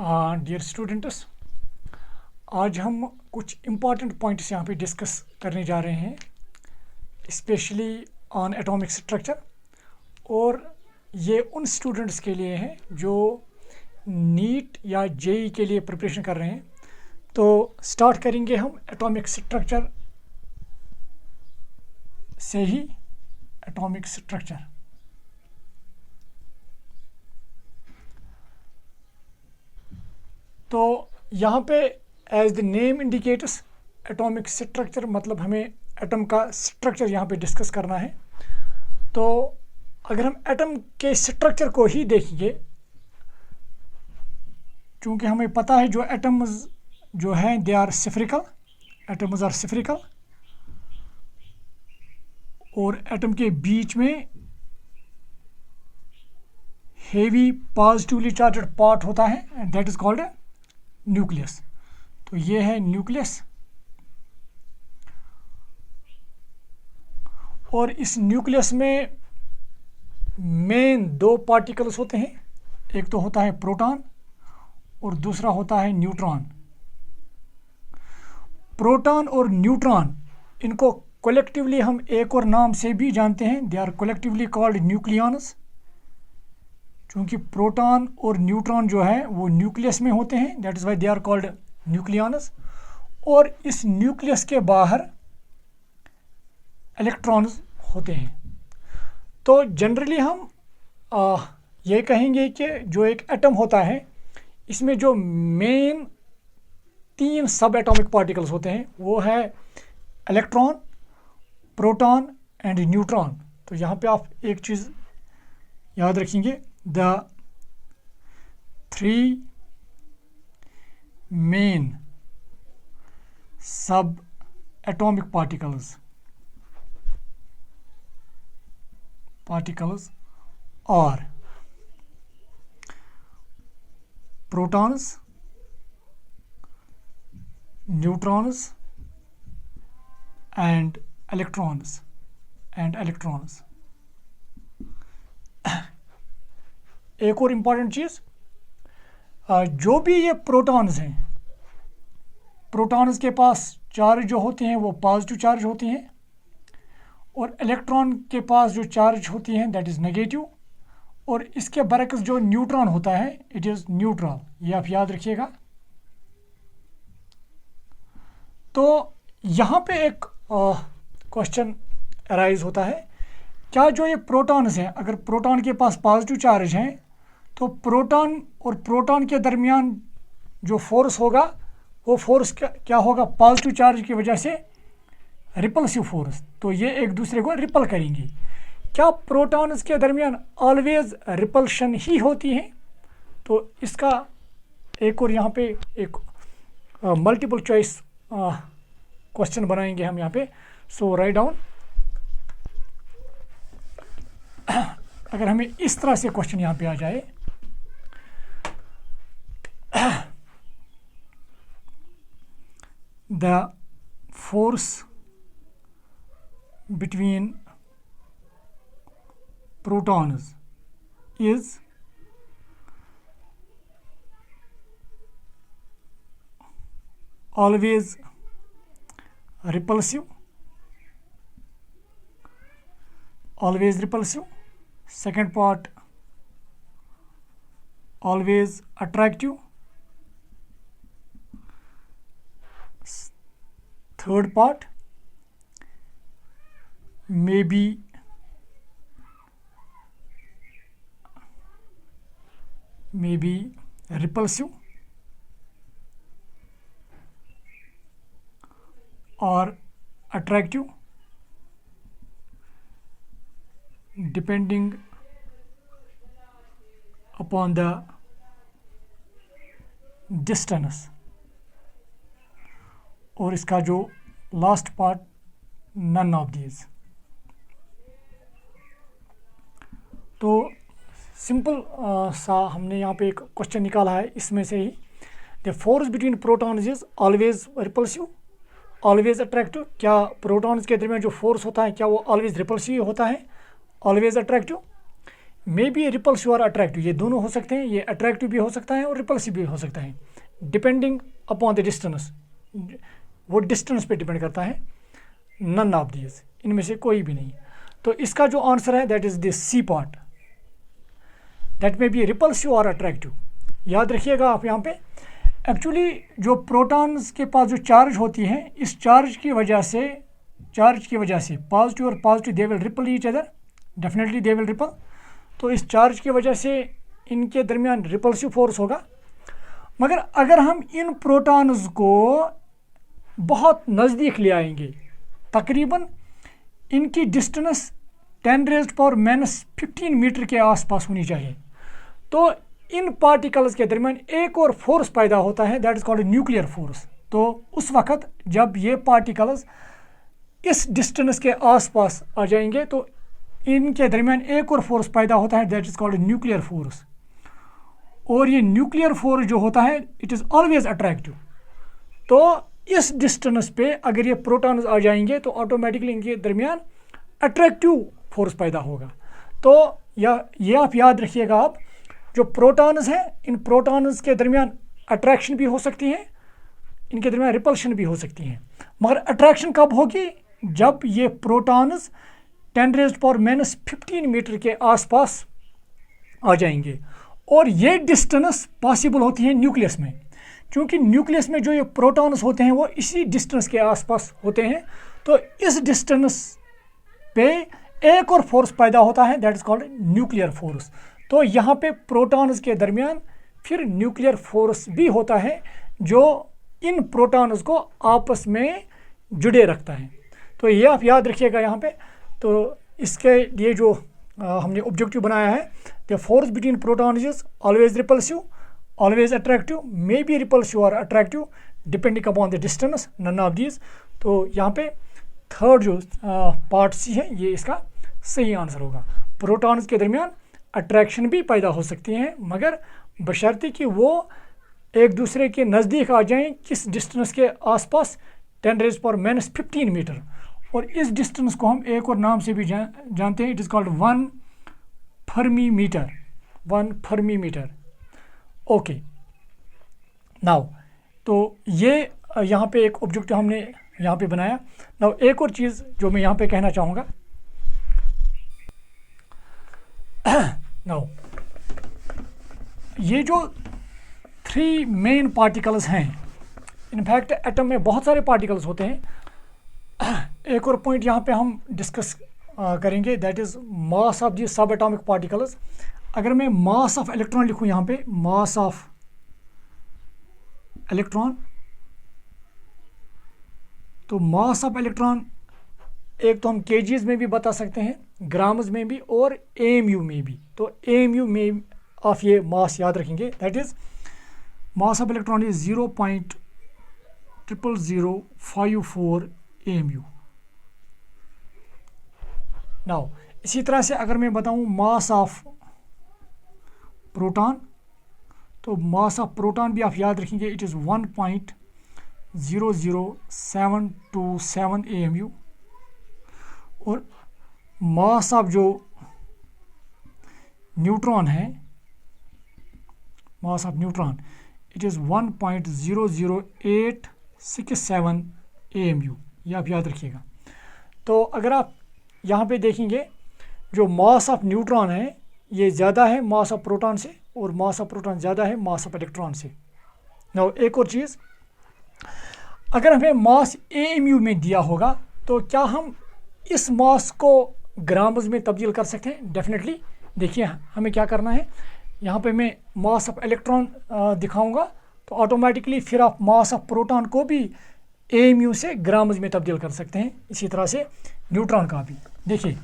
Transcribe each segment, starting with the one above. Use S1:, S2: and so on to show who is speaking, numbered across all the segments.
S1: Dear students, आज हम कुछ इम्पॉर्टेंट पॉइंट्स यहाँ पे डिस्कस करने जा रहे हैं, स्पेशली ऑन एटॉमिक स्ट्रक्चर। और ये उन स्टूडेंट्स के लिए हैं जो नीट या जेई के लिए प्रिपरेशन कर रहे हैं। तो स्टार्ट करेंगे हम एटॉमिक स्ट्रक्चर से ही। एटॉमिक स्ट्रक्चर तो यहाँ पे as the name indicates atomic structure मतलब हमें एटम का स्ट्रक्चर यहाँ पे डिस्कस करना है। तो अगर हम एटम के स्ट्रक्चर को ही देखेंगे, चूँकि हमें पता है जो एटम्स जो हैं दे आर सिफरिकल, एटम्स आर सिफरिकल, और एटम के बीच में हेवी पॉजिटिवली चार्जड पार्ट होता है and that is called nucleus. तो ये है न्यूक्लियस, और इस न्यूक्लियस में मेन दो पार्टिकल्स होते हैं, एक तो होता है प्रोटॉन और दूसरा होता है न्यूट्रॉन। प्रोटॉन और न्यूट्रॉन इनको कलेक्टिवली हम एक और नाम से भी जानते हैं, they are collectively called nucleons. चूँकि प्रोटॉन और न्यूट्रॉन जो है वो न्यूक्लियस में होते हैं, that is why they are called nucleons. और इस न्यूक्लियस के बाहर इलेक्ट्रॉन्स होते हैं। तो जनरली हम ये कहेंगे कि जो एक एटम होता है इसमें जो मेन 3 सब एटॉमिक पार्टिकल्स होते हैं वो है इलेक्ट्रॉन, प्रोटॉन एंड न्यूट्रॉन। तो यहाँ पे आप एक चीज़ याद रखेंगे, द 3 मेन सब atomic particles are protons, neutrons and electrons एक और इम्पॉर्टेंट चीज़, जो भी ये प्रोटॉन्स हैं, प्रोटॉन्स के पास चार्ज जो होते हैं वो पॉजिटिव चार्ज होती हैं, और इलेक्ट्रॉन के पास जो चार्ज होती हैं दैट इज़ नेगेटिव, और इसके बरक्स जो न्यूट्रॉन होता है इट इज़ न्यूट्रल। ये आप याद रखिएगा। तो यहाँ पे एक क्वेश्चन अराइज होता है, क्या जो ये प्रोटॉन्स हैं, अगर प्रोटॉन के पास पॉजिटिव चार्ज हैं तो प्रोटॉन और प्रोटॉन के दरमियान जो फोर्स होगा वो फोर्स क्या होगा, पॉजिटिव चार्ज की वजह से रिपल्सिव फोर्स। तो ये एक दूसरे को रिपल करेंगी। क्या प्रोटॉन्स के दरमियान ऑलवेज रिपल्शन ही होती है? तो इसका एक और यहाँ पे एक मल्टीपल चॉइस क्वेश्चन बनाएंगे हम यहाँ पे। सो राइट डाउन, अगर हमें इस तरह से क्वेश्चन यहाँ पे आ जाए, the force between protons is always repulsive, second part always attractive, third part maybe repulsive or attractive depending upon the distance। और इसका जो last part none of these. तो सिंपल सा हमने यहाँ पे एक क्वेश्चन निकाला है, इसमें से ही the force between protons is always repulsive, always attractive. क्या प्रोटॉन्स के दरमियान जो फोर्स होता है क्या वो ऑलवेज रिपल्सिव होता है, always attractive? May be repulsive और अट्रैक्टिव, ये दोनों हो सकते हैं, ये अट्रैक्टिव भी हो सकता है और रिपल्सिव भी हो सकता है, डिपेंडिंग अपॉन द डिस्टेंस, वो डिस्टेंस पे डिपेंड करता है। नन ऑफ दीज, इनमें से कोई भी नहीं। तो इसका जो आंसर है that is the C part, that may be repulsive और अट्रैक्टिव। याद रखिएगा आप यहाँ पे, एक्चुअली जो प्रोटॉन्स के पास जो चार्ज होती है, इस चार्ज की वजह से पॉजिटिव और positive they will ripple each other, definitely they will ripple. तो इस चार्ज की वजह से इनके दरमियान रिपल्सिव फोर्स होगा। मगर अगर हम इन प्रोटॉन्स को बहुत नज़दीक ले आएंगे, तकरीबन इनकी डिस्टेंस 10⁻⁻15 मीटर के आसपास होनी चाहिए, तो इन पार्टिकल्स के दरमियान एक और फोर्स पैदा होता है, that is called nuclear force. तो उस वक्त जब ये पार्टिकल्स इस डिस्टेंस के आसपास आ जाएंगे तो इनके दरमियान एक और फोर्स पैदा होता है, that is called nuclear force. और ये न्यूक्लियर फोर्स जो होता है इट इज़ ऑलवेज अट्रैक्टिव। तो इस डिस्टेंस पे अगर ये प्रोटॉन्स आ जाएंगे तो ऑटोमेटिकली इनके दरमियान अट्रैक्टिव फोर्स पैदा होगा। तो ये आप याद रखिएगा, आप जो प्रोटॉन्स हैं, इन प्रोटॉन्स के दरमियान अट्रैक्शन भी हो सकती है, इनके दरमियान रिपल्शन भी हो सकती हैं। मगर अट्रैक्शन कब होगी? जब ये प्रोटॉन्स 10⁻⁻15 मीटर के आसपास आ जाएंगे। और ये डिस्टेंस पॉसिबल होती है न्यूक्लियस में, क्योंकि न्यूक्लियस में जो ये प्रोटॉन्स होते हैं वो इसी डिस्टेंस के आसपास होते हैं। तो इस डिस्टेंस पे एक और फोर्स पैदा होता है, that is called nuclear force. तो यहाँ पे प्रोटॉन्स के दरमियान फिर न्यूक्लियर फोर्स भी होता है जो इन प्रोटॉन्स को आपस में जुड़े रखता है। तो ये आप याद रखिएगा यहाँ पे। तो इसके लिए जो हमने ऑब्जेक्टिव बनाया है, the force between protons is always repulsive, always attractive, may be repulsive और attractive depending upon the distance, none of these. तो यहाँ पे थर्ड जो पार्ट सी है ये इसका सही आंसर होगा। प्रोटॉन्स के दरमियान अट्रैक्शन भी पैदा हो सकती हैं, मगर बशर्ते कि वो एक दूसरे के नज़दीक आ जाएं, किस डिस्टेंस के आसपास, 10⁻⁻15 मीटर। और इस डिस्टेंस को हम एक और नाम से भी जानते हैं, it is called 1 fermi metre, 1 fermi metre. Okay now, तो ये यहाँ पे एक ऑब्जेक्टिव हमने यहाँ पे बनाया। नाउ एक और चीज़ जो मैं यहाँ पे कहना चाहूँगा, नाउ ये जो 3 मेन पार्टिकल्स हैं, इनफैक्ट एटम में बहुत सारे पार्टिकल्स होते हैं। एक और पॉइंट यहाँ पे हम डिस्कस करेंगे, that is mass of the सब एटॉमिक पार्टिकल्स। अगर मैं मास ऑफ इलेक्ट्रॉन लिखूँ यहाँ पे, मास ऑफ इलेक्ट्रॉन, तो मास ऑफ इलेक्ट्रॉन एक तो हम केजीज में भी बता सकते हैं, ग्राम्स में भी और एएमयू में भी। तो एएमयू में आप ये मास याद रखेंगे, that is mass of electron is 0.0054 AMU. Now इसी तरह से अगर मैं बताऊं मास ऑफ प्रोटॉन, तो मास ऑफ प्रोटॉन भी आप याद रखेंगे, इट इज़ 1.00727 एएमयू। और मास ऑफ जो न्यूट्रॉन है, mass of neutron, it is 1.00867 AMU, ये आप याद रखिएगा। तो अगर आप यहाँ पे देखेंगे, जो मास ऑफ न्यूट्रॉन है ये ज़्यादा है मास ऑफ प्रोटॉन से, और मास ऑफ प्रोटॉन ज़्यादा है मास ऑफ इलेक्ट्रॉन से। नाउ एक और चीज़, अगर हमें मास एएमयू में दिया होगा तो क्या हम इस मास को ग्राम्स में तब्दील कर सकते हैं? डेफिनेटली। देखिए हमें क्या करना है, यहाँ पे मैं मास ऑफ इलेक्ट्रॉन दिखाऊंगा, तो ऑटोमेटिकली फिर आप मास ऑफ प्रोटॉन को भी एएमयू से ग्राम्स में तब्दील कर सकते हैं। इसी तरह से न्यूट्रॉन का भी। देखिए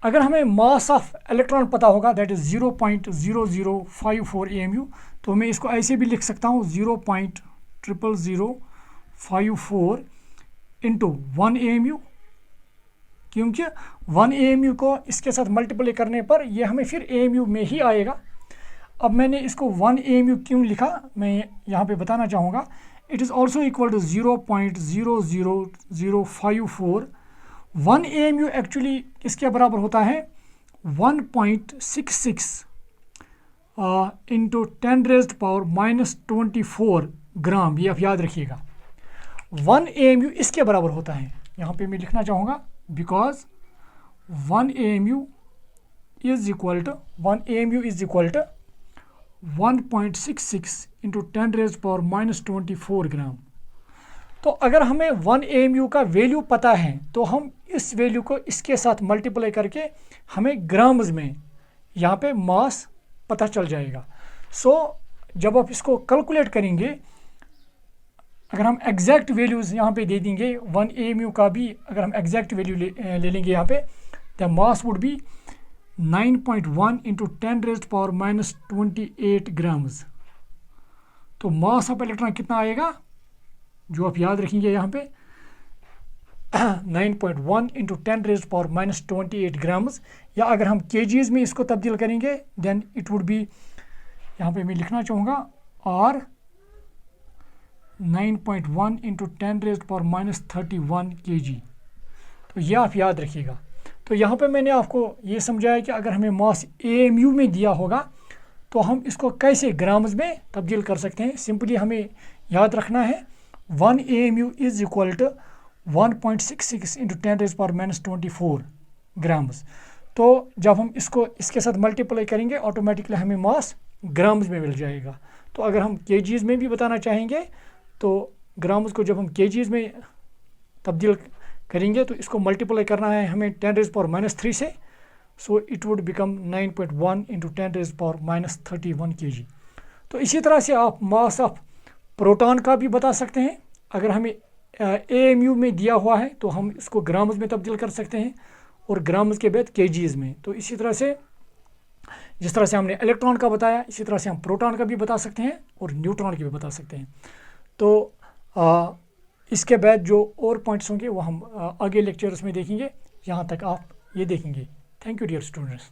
S1: अगर हमें मास ऑफ इलेक्ट्रॉन पता होगा, दैट इज़ 0.0054 एएमयू, तो मैं इसको ऐसे भी लिख सकता हूँ 0.0054 इंटू 1 एएमयू, क्योंकि 1 एएमयू को इसके साथ मल्टीप्लाई करने पर ये हमें फिर एएमयू में ही आएगा। अब मैंने इसको 1 एएमयू क्यों लिखा, मैं यहाँ पे बताना चाहूँगा। It is also equal to 0.00054 1 AMU actually इसके बराबर होता है 1.66 इंटू 10⁻⁻⁴ ग्राम। ये आप याद रखिएगा। 1 AMU इसके बराबर होता है, यहाँ पे मैं लिखना चाहूँगा, because 1 AMU is equal to 1.66 into 10⁻⁻⁴ gram. तो अगर हमें 1 AMU का वैल्यू पता है तो हम इस वैल्यू को इसके साथ मल्टीप्लाई करके हमें ग्राम्स में यहाँ पे मास पता चल जाएगा। जब आप इसको कैलकुलेट करेंगे, अगर हम एग्जैक्ट वैल्यूज़ यहाँ पे दे देंगे 1 AMU का भी, अगर हम एग्जैक्ट वैल्यू ले लेंगे यहाँ पे, the mass would be 9.1 into 10⁻⁻28 grams. तो मास ऑफ इलेक्ट्रॉन कितना आएगा, जो आप याद रखेंगे यहाँ पे 9.1 इंटू 10⁻⁻28 ग्राम्स, या अगर हम kgs में इसको तब्दील करेंगे देन इट वुड बी, यहाँ पे मैं लिखना चाहूँगा और 9.1 इंटू 10⁻31 kg। तो ये आप याद रखिएगा। तो यहाँ पे मैंने आपको ये समझाया कि अगर हमें मास AMU में दिया होगा तो हम इसको कैसे ग्राम्स में तब्दील कर सकते हैं। सिंपली हमें याद रखना है 1 AMU is equal to 1.66 into 10⁻⁻24 grams. तो जब हम इसको इसके साथ मल्टीप्लाई करेंगे ऑटोमेटिकली हमें मास ग्राम्स में मिल जाएगा। तो अगर हम kgs में भी बताना चाहेंगे तो ग्राम्स को जब हम kgs में तब्दील करेंगे तो इसको मल्टीप्लाई करना है हमें 10⁻³ से, so it would become 9.1 into 10⁻31 kg। तो इसी तरह से आप मास ऑफ प्रोटॉन का भी बता सकते हैं। अगर हमें AMU में दिया हुआ है तो हम इसको ग्राम्स में तब्दील कर सकते हैं और ग्राम्स के बाद kgs में। तो इसी तरह से जिस तरह से हमने इलेक्ट्रॉन का बताया, इसी तरह से हम प्रोटॉन का भी बता सकते हैं और न्यूट्रॉन की भी बता सकते हैं। तो इसके बाद जो और पॉइंट्स होंगे वो हम आगे लेक्चर्स में देखेंगे। यहाँ तक आप ये देखेंगे। Thank you dear students.